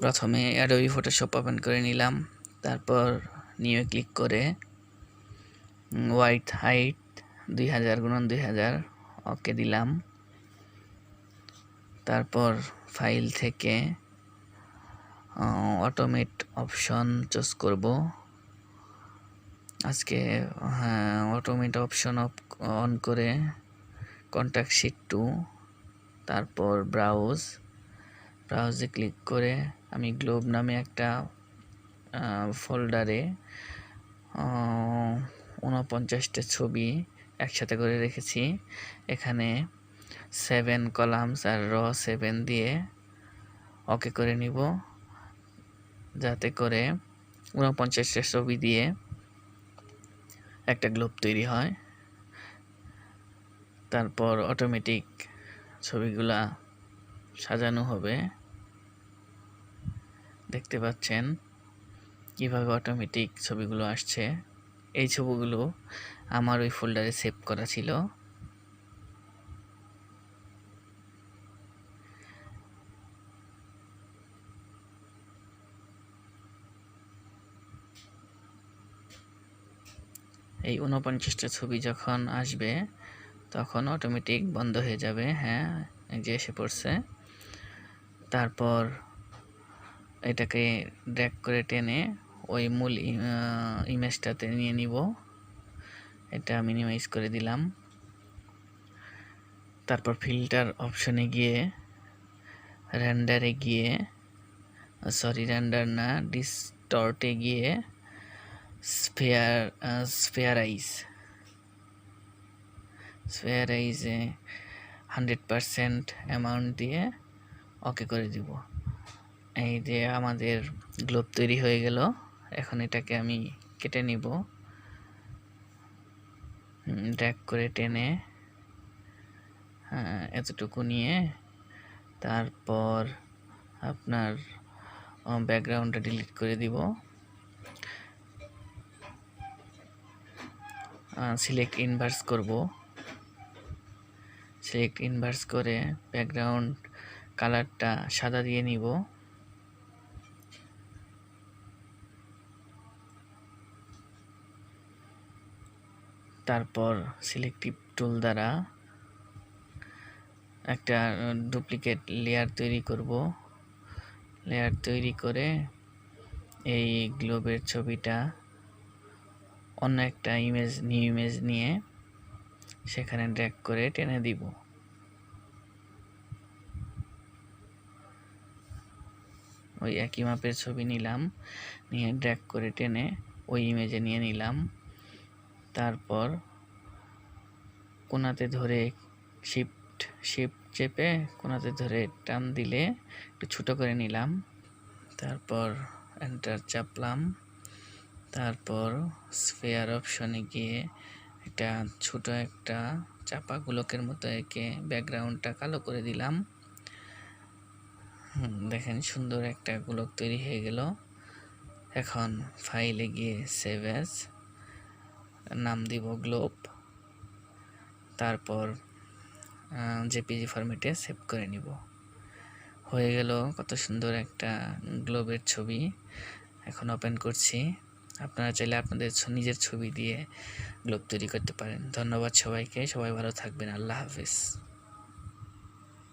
প্রথমে Adobe Photoshop open করে নিলাম, তারপর নিউ ক্লিক করে হোয়াইট হাইট 2000x2000 ওকে দিলাম। তারপর ফাইল থেকে অটোমেট অপশন চুজ করব। আজকে অটোমেট অপশন অন করে কন্টাক্ট শীট 2, তারপর ব্রাউজে ক্লিক করে আমি গ্লোব নামে একটা ফোল্ডারে 49টা ছবি একসাথে করে রেখেছি। এখানে 7 কলামস আর র 7 দিয়ে ওকে করে নিব, যাতে করে 49টা ছবি দিয়ে একটা গ্লোব তৈরি হয়। তারপর অটোমেটিক ছবিগুলা সাজানো হবে। দেখতে পাচ্ছেন কিভাবে অটোমেটিক ছবিগুলো আসছে। এই ছবিগুলো আমার ওই ফোল্ডারে সেভ করা ছিল। এই 49টা ছবি যখন আসবে তখন অটোমেটিক বন্ধ হয়ে যাবে। হ্যাঁ, এই যে এসে পড়ছে। তারপর এটাকে ড্র্যাগ করে টেনে ওই মূল ইমেজটাতে নিয়ে নিব। এটা মিনিমাইজ করে দিলাম। তারপর ফিল্টার অপশনে গিয়ে রেন্ডারে গিয়ে রেন্ডার না, ডিস্টর্টে গিয়ে স্ফেয়ারাইজে 100% অ্যামাউন্ট দিয়ে ওকে করে দিব। এই যে আমাদের গ্লোব তৈরি হয়ে গেল। এখন এটাকে আমি কেটে নিব, ড্র্যাগ করে টেনে এতটুকু নিয়ে তারপর আপনার ব্যাকগ্রাউন্ডটা ডিলিট করে দিব। সিলেক্ট ইনভার্স করব। সিলেক্ট ইনভার্স করে ব্যাকগ্রাউন্ড কালারটা সাদা দিয়ে নিব। তারপর সিলেক্টিভ টুল দ্বারা একটা ডুপ্লিকেট লেয়ার তৈরি করব। লেয়ার তৈরি করে এই গ্লোবের ছবিটা অন্য একটা নিউ ইমেজ নিয়ে সেখানে ড্র্যাগ করে টেনে দিব। ওই একই মাপের ছবি নিলাম, নিয়ে ড্র্যাগ করে টেনে ওই ইমেজে নিয়ে নিলাম। তারপর কোণাতে ধরে শিফট চেপে কোণাতে ধরে টান দিলে একটু ছোট করে নিলাম। তারপর এন্টার চাপলাম। তারপর স্ফেয়ার অপশনে গিয়ে একটা ছোট একটা চাপা গোলকের মতো এঁকে ব্যাকগ্রাউন্ডটা কালো করে দিলাম। দেখেন সুন্দর একটা গোলক তৈরি হয়ে গেল। এখন ফাইলে গিয়ে সেভ অ্যাজ, নাম দিব গ্লোব। তারপর জেপিজি ফরম্যাটে সেভ করে নিব। হয়ে গেল কত সুন্দর একটা গ্লোবের ছবি। এখন ওপেন করছি। আপনারা চাইলে আপনাদের নিজের ছবি দিয়ে গ্লোব তৈরি করতে পারেন। ধন্যবাদ সবাইকে। সবাই ভালো থাকবেন। আল্লাহ হাফেজ।